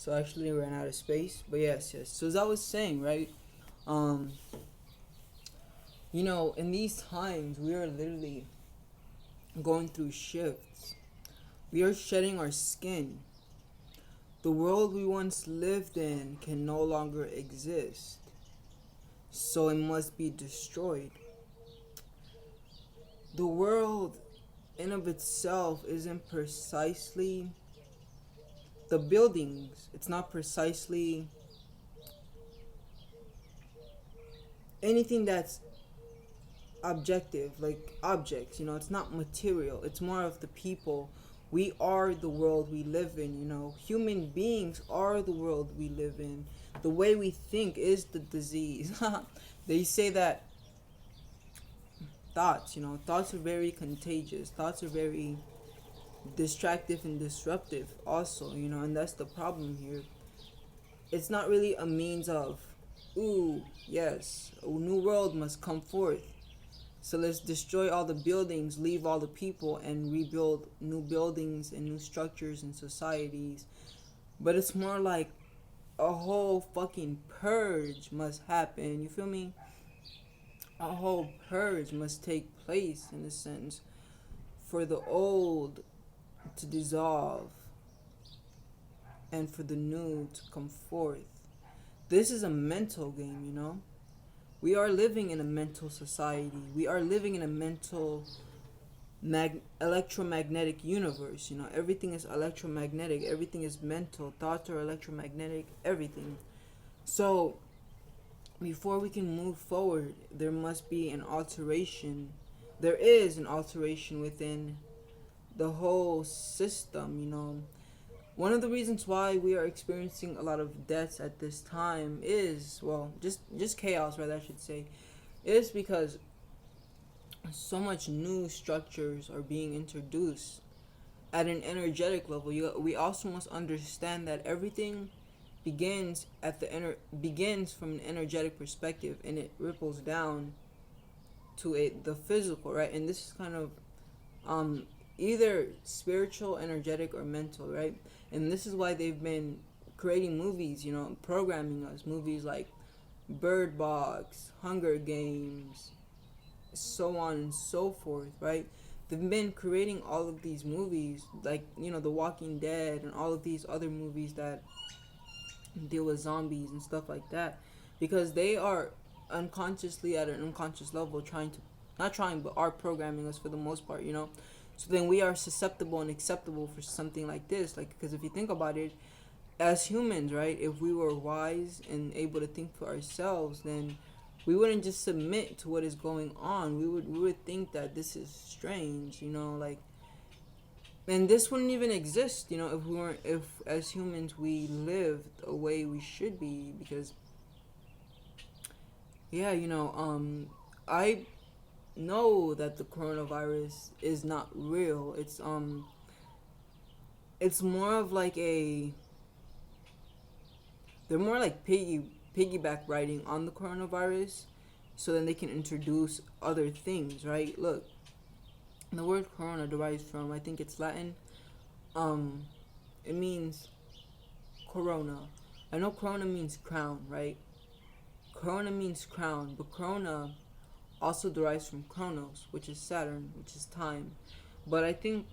So I actually ran out of space. But yes. So as I was saying, right? Um, in these times we are literally going through shifts. We are shedding our skin. The world we once lived in can no longer exist. So it must be destroyed. The world in of itself isn't precisely the buildings. It's not precisely anything that's objective, like objects. It's not material. It's more of the people. We are the world we live in. Human beings are the world we live in. The way we think is the disease. They say that thoughts are very contagious. Thoughts are very distractive and disruptive also, and that's the problem here. It's not really a means of, ooh, yes, a new world must come forth. So let's destroy all the buildings, leave all the people, and rebuild new buildings and new structures and societies. But it's more like a whole fucking purge must happen. You feel me? A whole purge must take place in a sense for the old to dissolve and for the new to come forth. This is a mental game. We are living in a mental society. We are living in a mental electromagnetic universe. Everything is electromagnetic. Everything is mental. Thoughts are electromagnetic. Everything. So before we can move forward, there must be an alteration. There is an alteration within the whole system. One of the reasons why we are experiencing a lot of deaths at this time is, well, just chaos, rather, I should say, is because so much new structures are being introduced at an energetic level. We also must understand that everything begins from an energetic perspective, and it ripples down to the physical, right? And this is kind of either spiritual, energetic, or mental, right? And this is why they've been creating movies, programming us. Movies like Bird Box, Hunger Games, so on and so forth, right? They've been creating all of these movies, like, The Walking Dead, and all of these other movies that deal with zombies and stuff like that, because they are unconsciously at an unconscious level not trying, but are programming us for the most part. So then we are susceptible and acceptable for something like this, like, because if you think about it, as humans, right, if we were wise and able to think for ourselves, then we wouldn't just submit to what is going on. We would think that this is strange, like, and this wouldn't even exist, if as humans we lived a way we should be. Because yeah, I know that the coronavirus is not real. It's more of like they're more like piggyback riding on the coronavirus, so then they can introduce other things, right? Look, the word corona derives from, I think it's Latin. um it means corona. I know corona means crown, right? Corona means crown, but corona also derives from Chronos, which is Saturn, which is time. But I think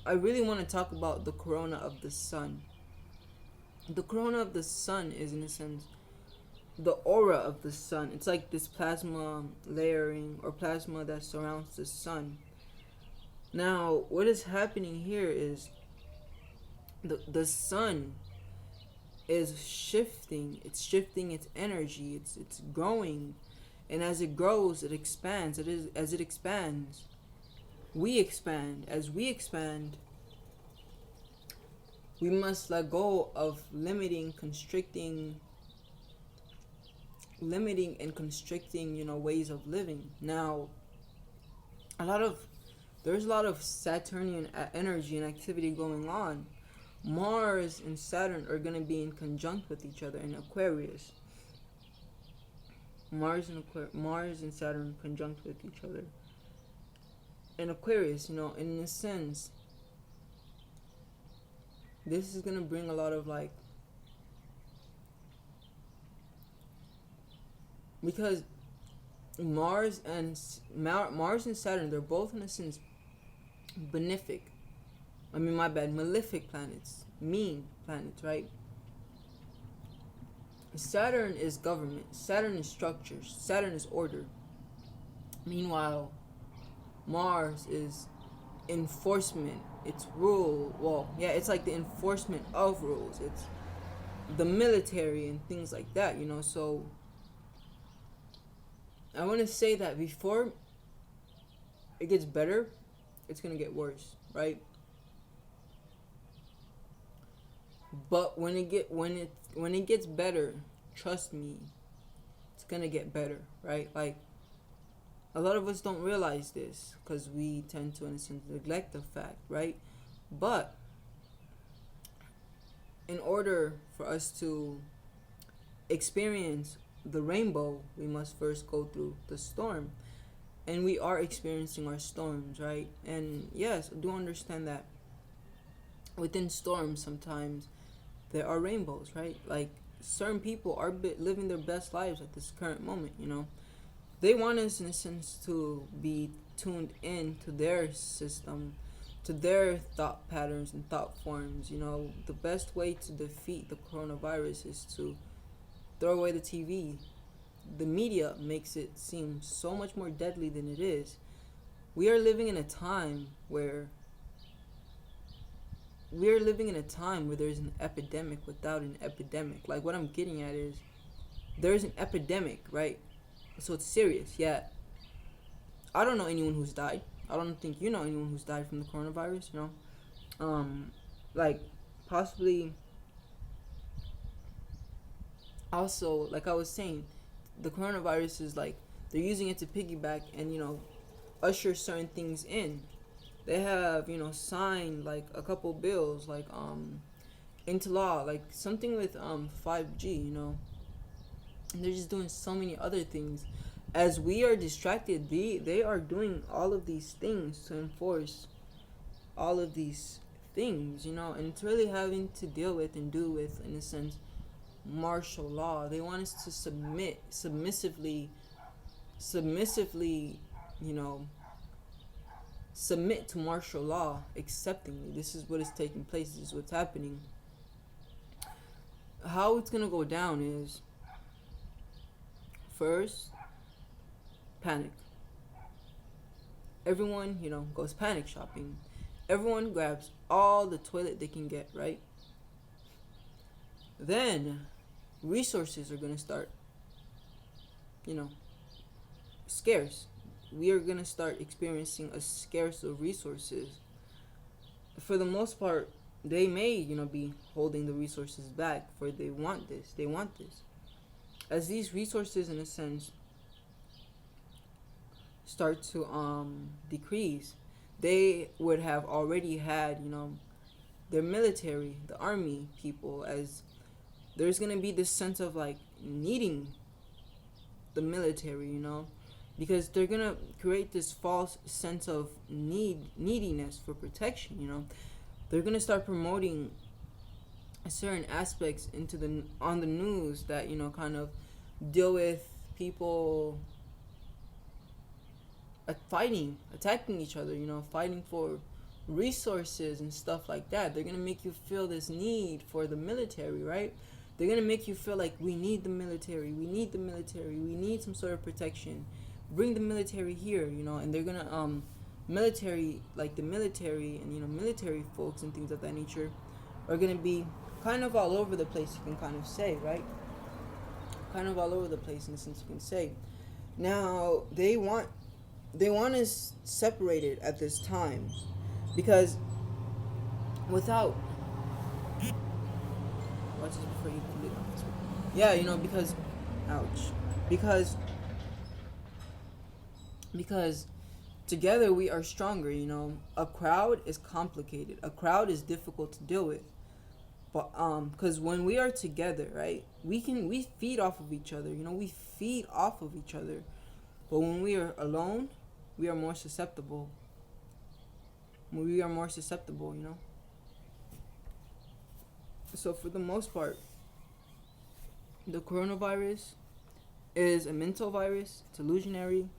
I really want to talk about the corona of the sun. The corona of the sun is, in a sense, the aura of the sun. It's like this plasma layering, or plasma that surrounds the sun. Now, what is happening here is the sun is shifting. It's shifting its energy. It's growing, and as it grows, it expands. As it expands, we expand. As we expand, we must let go of limiting and constricting, ways of living. Now, a lot of there's a lot of Saturnian energy and activity going on. Mars and Saturn are going to be in conjunct with each other in Aquarius. Mars and Saturn conjunct with each other in Aquarius. In a sense, this is going to bring a lot of, like, because Mars and Saturn, they're both in a sense benefic. I mean, my bad, malefic planets, mean planets, right? Saturn is government. Saturn is structures. Saturn is order. Meanwhile, Mars is enforcement. It's rule. Well, yeah, it's like the enforcement of rules. It's the military and things like that, you know. So I want to say that before it gets better, it's gonna get worse, right? But when it gets better, trust me, it's gonna get better, right? Like, a lot of us don't realize this because we tend to, in a sense, neglect the fact, right? But in order for us to experience the rainbow, we must first go through the storm. And we are experiencing our storms, right? And yes, I do understand that within storms, sometimes there are rainbows, right? Like, certain people are living their best lives at this current moment, you know? They want us, in a sense, to be tuned in to their system, to their thought patterns and thought forms. You know, the best way to defeat the coronavirus is to throw away the TV. The media makes it seem so much more deadly than it is. We are living in a time where there's an epidemic without an epidemic. Like, what I'm getting at is there's an epidemic, right? So it's serious. Yeah, I don't know anyone who's died. I don't think you know anyone who's died from the coronavirus, you know. Like, possibly. Also, like I was saying, the coronavirus is like, they're using it to piggyback and, you know, usher certain things in. They have, you know, signed like a couple bills, like into law, like something with 5G, you know. And they're just doing so many other things. As we are distracted, they are doing all of these things to enforce all of these things, you know, and it's really having to deal with and do with, in a sense, martial law. They want us to submissively, you know, submit to martial law acceptingly. This is what is taking place. This is what's happening. How it's gonna go down is, first, panic. Everyone, you know, goes panic shopping. Everyone grabs all the toilet they can get, right? Then resources are gonna start, you know, scarce. We are gonna start experiencing a scarce of resources. For the most part, they may, you know, be holding the resources back, for they want this. They want this. As these resources, in a sense, start to decrease, they would have already had, you know, their military, the army people, as there's gonna be this sense of like needing the military, you know, because they're gonna create this false sense of neediness for protection, you know. They're gonna start promoting certain aspects on the news that, you know, kind of deal with people attacking each other, you know, fighting for resources and stuff like that. They're gonna make you feel this need for the military, right? They're gonna make you feel like we need the military, we need some sort of protection. Bring the military here, you know, and they're gonna military, like the military and, you know, military folks and things of that nature are gonna be kind of all over the place, you can kind of say, right? Kind of all over the place, in the sense, you can say. Now they want us separated at this time, because without watch this before you complete on this one. Yeah, you know, because ouch. Because together we are stronger, you know. A crowd is complicated. A crowd is difficult to deal with. But because when we are together, right, we feed off of each other, you know, we feed off of each other. But when we are alone, we are more susceptible. You know. So for the most part, the coronavirus is a mental virus. It's illusionary.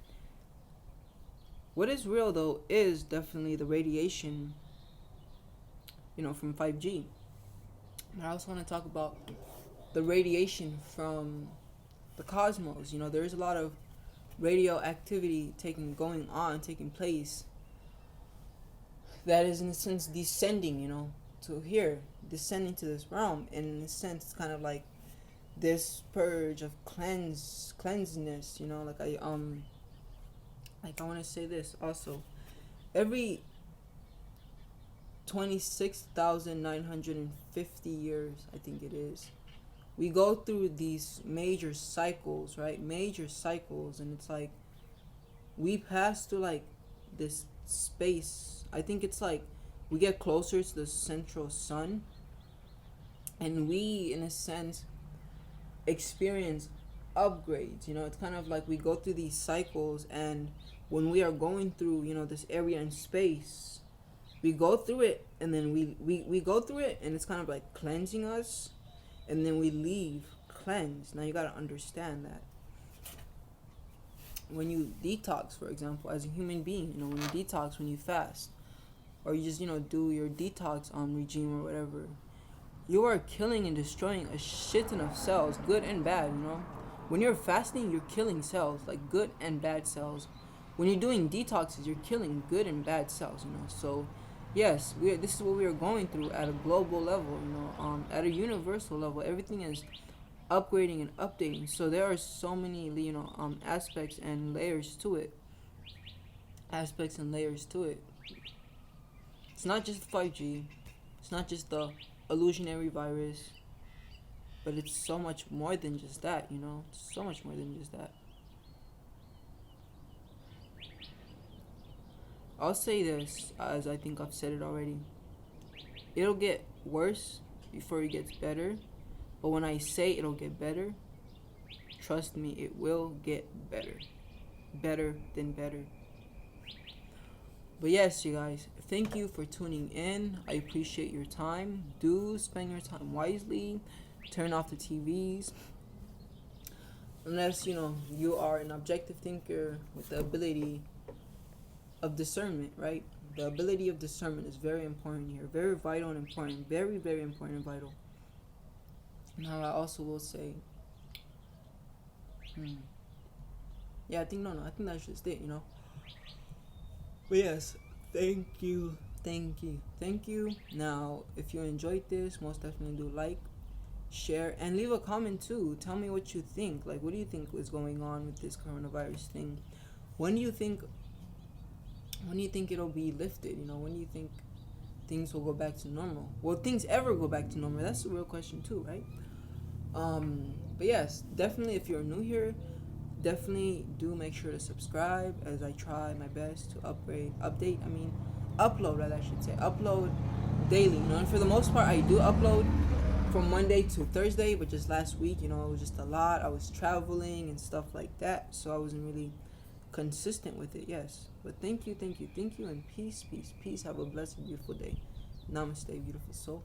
What is real though is definitely the radiation, from 5G. And I also want to talk about the radiation from the cosmos. There is a lot of radioactivity taking place that is in a sense descending, to here, descending to this realm. And in a sense, it's kind of like this purge of cleansiness. Like I want to say this also. Every 26,950 years, I think it is, we go through these major cycles, right? Major cycles, and it's like we pass through like this space. I think it's like we get closer to the central sun, and we, in a sense, experience upgrades. It's kind of like we go through these cycles, and when we are going through, this area in space, we go through it, and then we go through it, and it's kind of like cleansing us, and then we leave cleansed. Now you gotta understand that when you detox, for example, as a human being, when you detox, when you fast, or you just do your detox regime or whatever, you are killing and destroying a shit ton of cells, good and bad. When you're fasting, you're killing cells, like good and bad cells. When you're doing detoxes, you're killing good and bad cells. So yes, this is what we are going through at a global level. At a universal level, everything is upgrading and updating. So there are so many aspects and layers to it. It's not just 5G. It's not just the illusionary virus, but it's so much more than just that. It's so much more than just that. I'll say this, as I think I've said it already. It'll get worse before it gets better. But when I say it'll get better, trust me, it will get better. Better than better. But yes, you guys, thank you for tuning in. I appreciate your time. Do spend your time wisely. Turn off the TVs. Unless, you are an objective thinker with the ability of discernment, right? The ability of discernment is very important here. Very vital and important. Very, very important and vital. Now, I also will say, yeah, I think that's just it, But yes, thank you. Now, if you enjoyed this, most definitely do like, share, and leave a comment too. Tell me what you think. Like, what do you think is going on with this coronavirus thing? When do you think it'll be lifted? When do you think things will go back to normal? Will things ever go back to normal? That's the real question too, right? But yes, definitely, if you're new here, definitely do make sure to subscribe, as I try my best to upload daily, and for the most part I do upload from Monday to Thursday, but just last week, it was just a lot. I was traveling and stuff like that, so I wasn't really consistent with it. Yes, but thank you, and peace. Have a blessed, beautiful day. Namaste, beautiful soul.